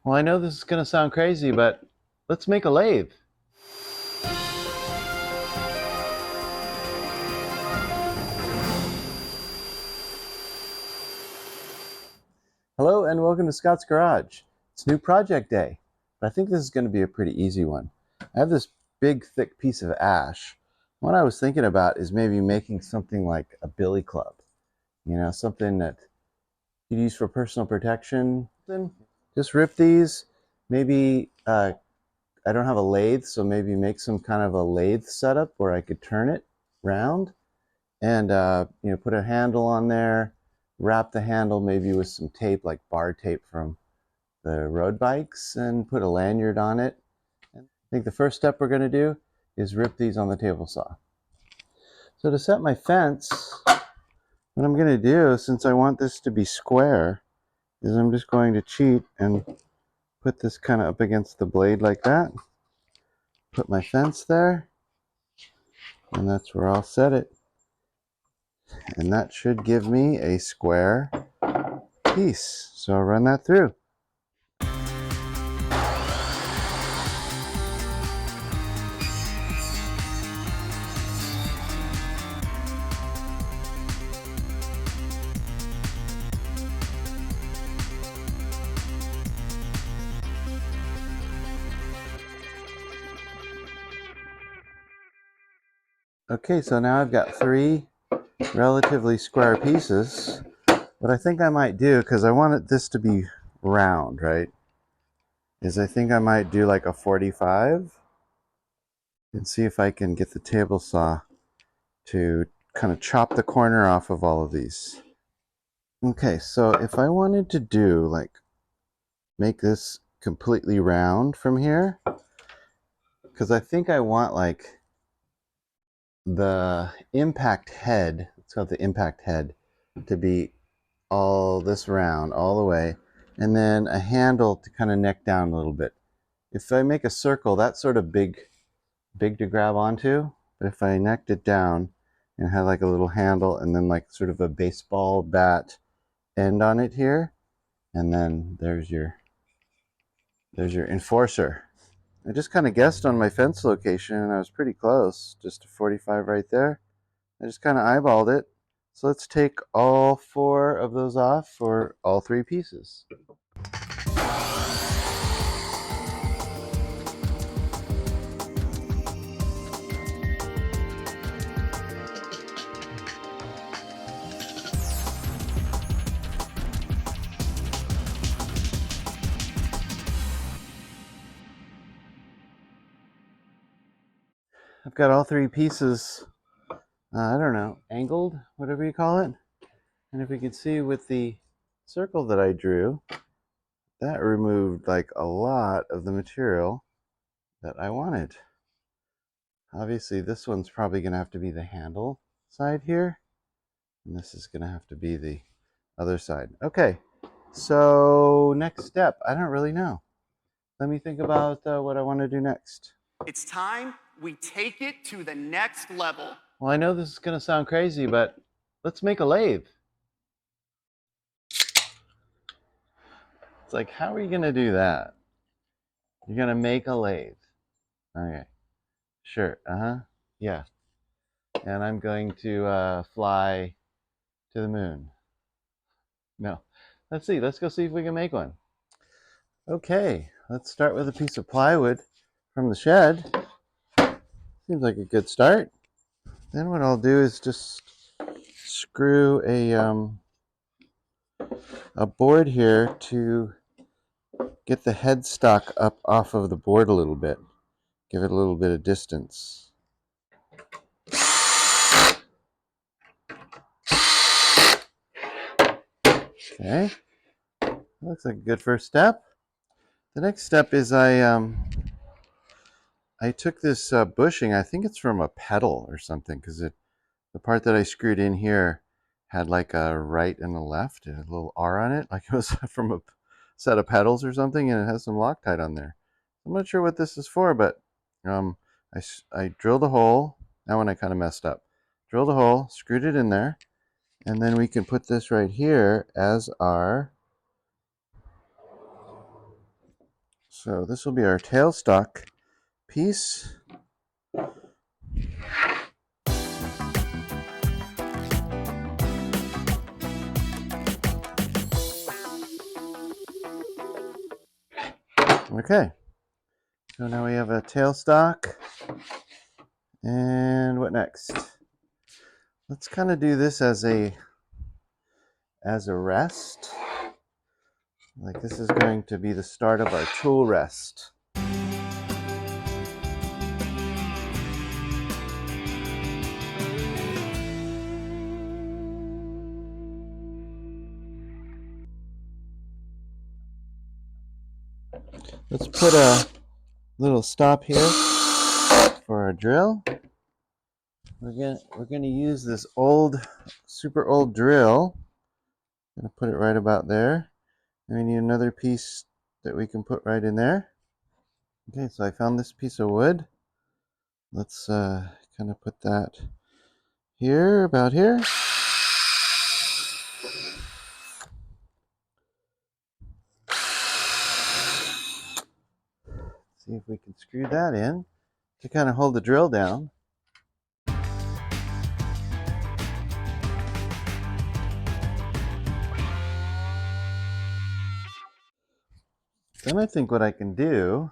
Well, I know this is going to sound crazy, but let's make a lathe. Hello and welcome to Scott's Garage. It's new project day, but I think this is going to be a pretty easy one. I have this big thick piece of ash. What I was thinking about is maybe making something like a billy club. Something that you'd use for personal protection. Then just rip these. Maybe I don't have a lathe, so maybe make some kind of a lathe setup where I could turn it round and put a handle on there, wrap the handle maybe with some tape like bar tape from the road bikes, and put a lanyard on it. I think the first step we're going to do is rip these on the table saw. So to set my fence, what I'm going to do, since I want this to be square, is I'm just going to cheat and put this kind of up against the blade like that. Put my fence there, and that's where I'll set it. And that should give me a square piece. So I'll run that through. Okay, so now I've got three relatively square pieces. What I think I might do, because I want this to be round, right, is I think I might do like a 45 and see if I can get the table saw to kind of chop the corner off of all of these. Okay, so if I wanted to do like make this completely round from here, because I think I want like the impact head, let's call it the impact head, to be all this round all the way, and then a handle to kind of neck down a little bit. If I make a circle, that's sort of big to grab onto, but if I necked it down and had like a little handle and then like sort of a baseball bat end on it here, and then there's your enforcer. I just kind of guessed on my fence location and I was pretty close, just a 45 right there. I just kind of eyeballed it. So let's take all four of those off for all three pieces. I've got all three pieces, I don't know, angled, whatever you call it. And if we can see with the circle that I drew, that removed like a lot of the material that I wanted. Obviously, this one's probably going to have to be the handle side here, and this is going to have to be the other side. Okay, so next step, I don't really know. Let me think about what I want to do next. It's time we take it to the next level. Well, I know this is going to sound crazy, but let's make a lathe. It's like, how are you going to do that? You're going to make a lathe. Okay, sure, yeah. And I'm going to fly to the moon. No, let's see. Let's go see if we can make one. Okay, let's start with a piece of plywood from the shed. Seems like a good start. Then what I'll do is just screw a board here to get the headstock up off of the board a little bit. Give it a little bit of distance. Okay, looks like a good first step. The next step is I took this bushing. I think it's from a pedal or something, because the part that I screwed in here had like a right and a left, and a little R on it, like it was from a set of pedals or something, and it has some Loctite on there. I'm not sure what this is for, but I drilled a hole. That one I kind of messed up. Drilled a hole, screwed it in there, and then we can put this right here as our So this will be our tailstock piece. Okay, so now we have a tailstock. And what next? Let's kind of do this as a rest. Like this is going to be the start of our tool rest. Let's put a little stop here for our drill. We're gonna use this super old drill. I'm gonna put it right about there. And we need another piece that we can put right in there. Okay, so I found this piece of wood. Let's kind of put that here, about here. See if we can screw that in to kind of hold the drill down. Then I think what I can do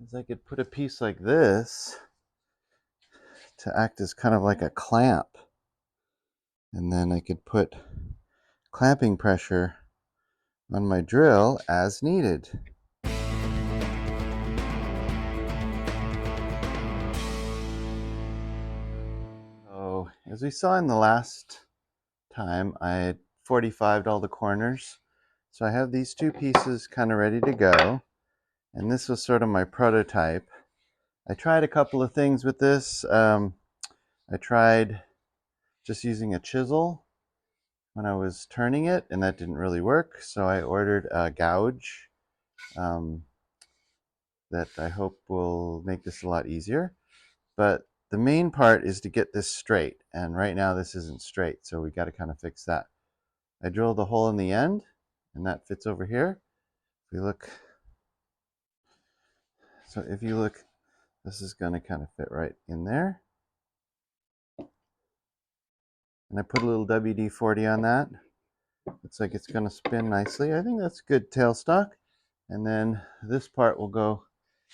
is I could put a piece like this to act as kind of like a clamp. And then I could put clamping pressure on my drill as needed. So as we saw in the last time, I had 45'd all the corners. So I have these two pieces kind of ready to go. And this was sort of my prototype. I tried a couple of things with this. I tried just using a chisel when I was turning it, and that didn't really work. So I ordered a gouge that I hope will make this a lot easier. But the main part is to get this straight. And right now this isn't straight, so we got to kind of fix that. I drilled a hole in the end, and that fits over here. If we look, so if you look, this is going to kind of fit right in there. And I put a little WD-40 on that. Looks like it's going to spin nicely. I think that's good tailstock. And then this part will go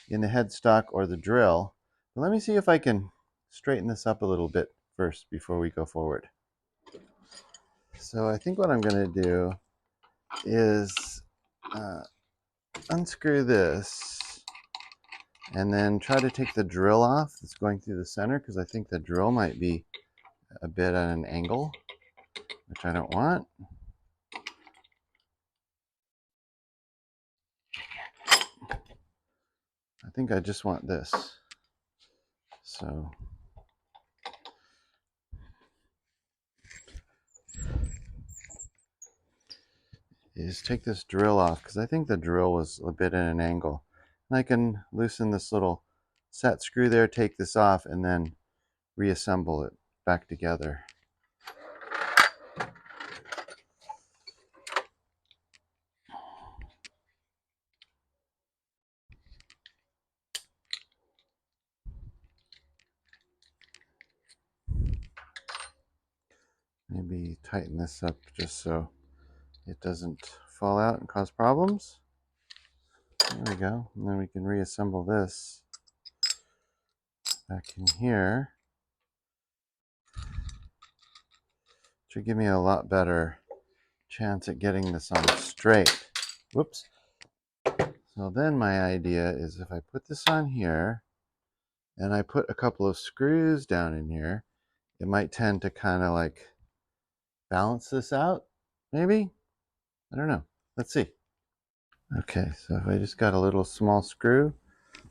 in the headstock or the drill. But let me see if I can straighten this up a little bit first before we go forward. So I think what I'm going to do is unscrew this and then try to take the drill off that's going through the center, because I think the drill might be a bit at an angle, which I don't want. I think I just want this. So is take this drill off, because I think the drill was a bit at an angle. And I can loosen this little set screw there, take this off, and then reassemble it back together. Maybe tighten this up just so it doesn't fall out and cause problems. There we go. And then we can reassemble this back in here. Should give me a lot better chance at getting this on straight. Whoops. So then my idea is if I put this on here and I put a couple of screws down in here, it might tend to kind of like balance this out, maybe? I don't know. Let's see. Okay, so if I just got a little small screw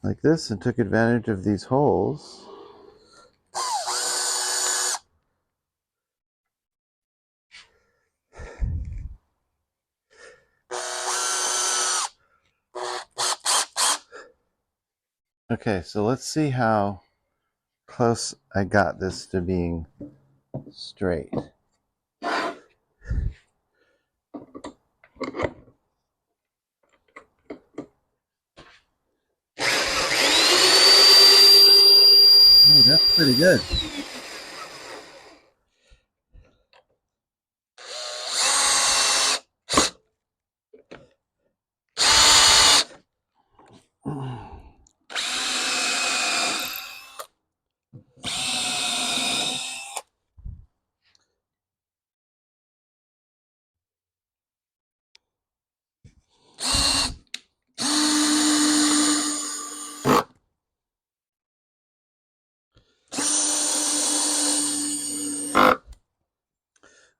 like this and took advantage of these holes. Okay, so let's see how close I got this to being straight. good.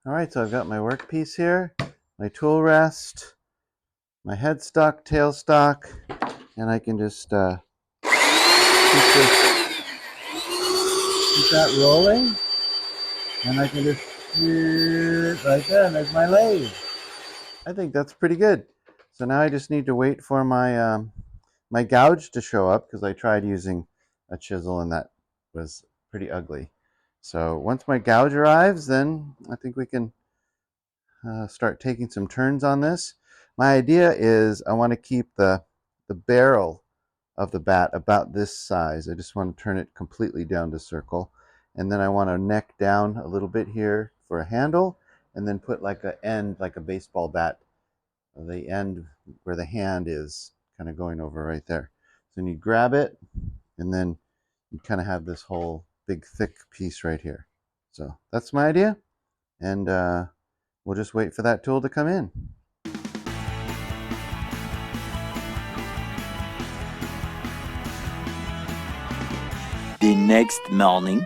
All right, so I've got my workpiece here, my tool rest, my headstock, tailstock, and I can just keep that rolling, and I can just right there, and there's my lathe. I think that's pretty good. So now I just need to wait for my my gouge to show up, because I tried using a chisel and that was pretty ugly. So once my gouge arrives, then I think we can start taking some turns on this. My idea is I want to keep the barrel of the bat about this size. I just want to turn it completely down to circle. And then I want to neck down a little bit here for a handle, and then put like a end, like a baseball bat, the end where the hand is kind of going over right there. So then you grab it, and then you kind of have this whole big thick piece right here. So that's my idea, and we'll just wait for that tool to come in. The next morning.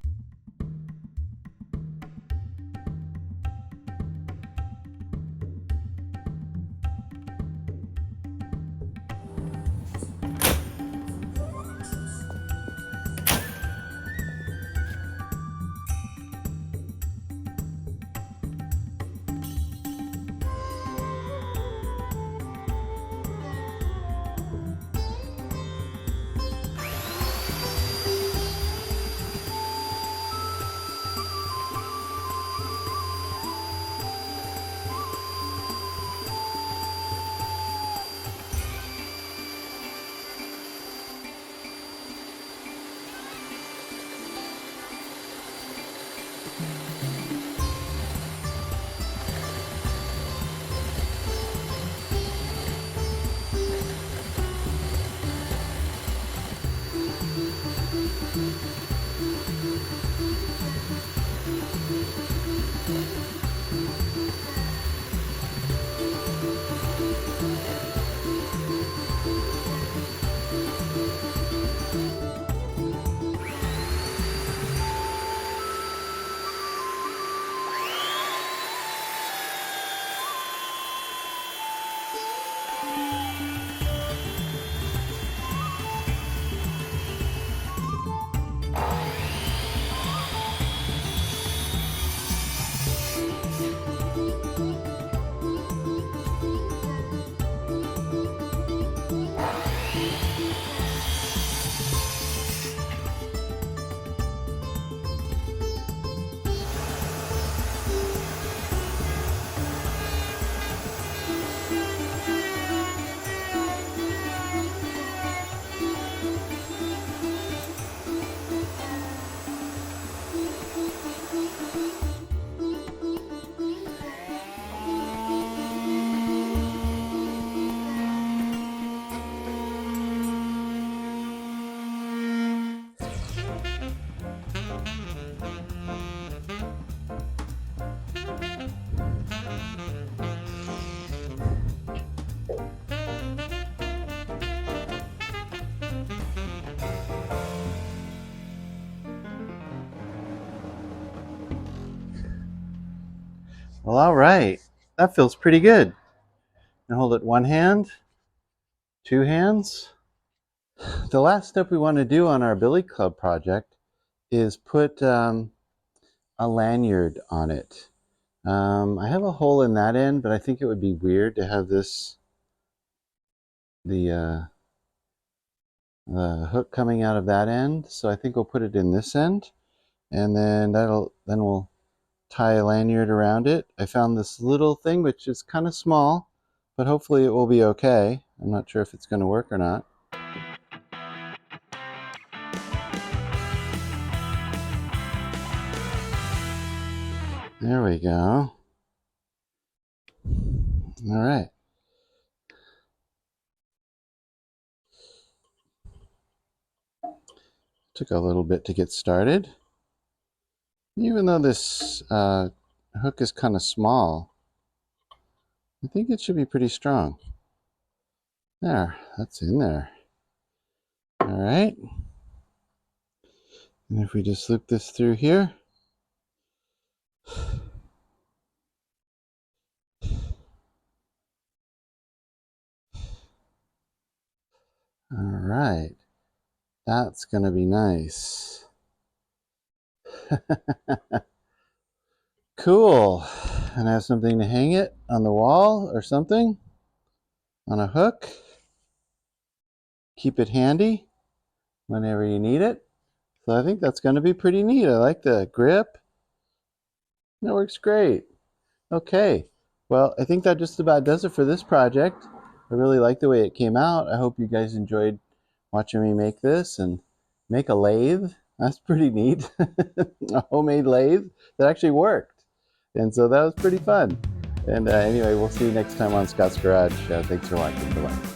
Well, all right. That feels pretty good. Now hold it one hand, two hands. The last step we want to do on our Billy Club project is put a lanyard on it. I have a hole in that end, but I think it would be weird to have this, the hook coming out of that end. So I think we'll put it in this end, and then we'll tie a lanyard around it. I found this little thing, which is kind of small, but hopefully it will be okay. I'm not sure if it's going to work or not. There we go. All right. Took a little bit to get started. Even though this hook is kind of small, I think it should be pretty strong. There, that's in there. All right. And if we just loop this through here. All right. That's going to be nice. Cool. And I have something to hang it on the wall or something on a hook. Keep it handy whenever you need it. So I think that's going to be pretty neat. I like the grip. That works great. Okay. Well, I think that just about does it for this project. I really like the way it came out. I hope you guys enjoyed watching me make this and make a lathe. That's pretty neat. A homemade lathe that actually worked. And so that was pretty fun. And anyway, we'll see you next time on Scott's Garage. Thanks for watching. Bye-bye.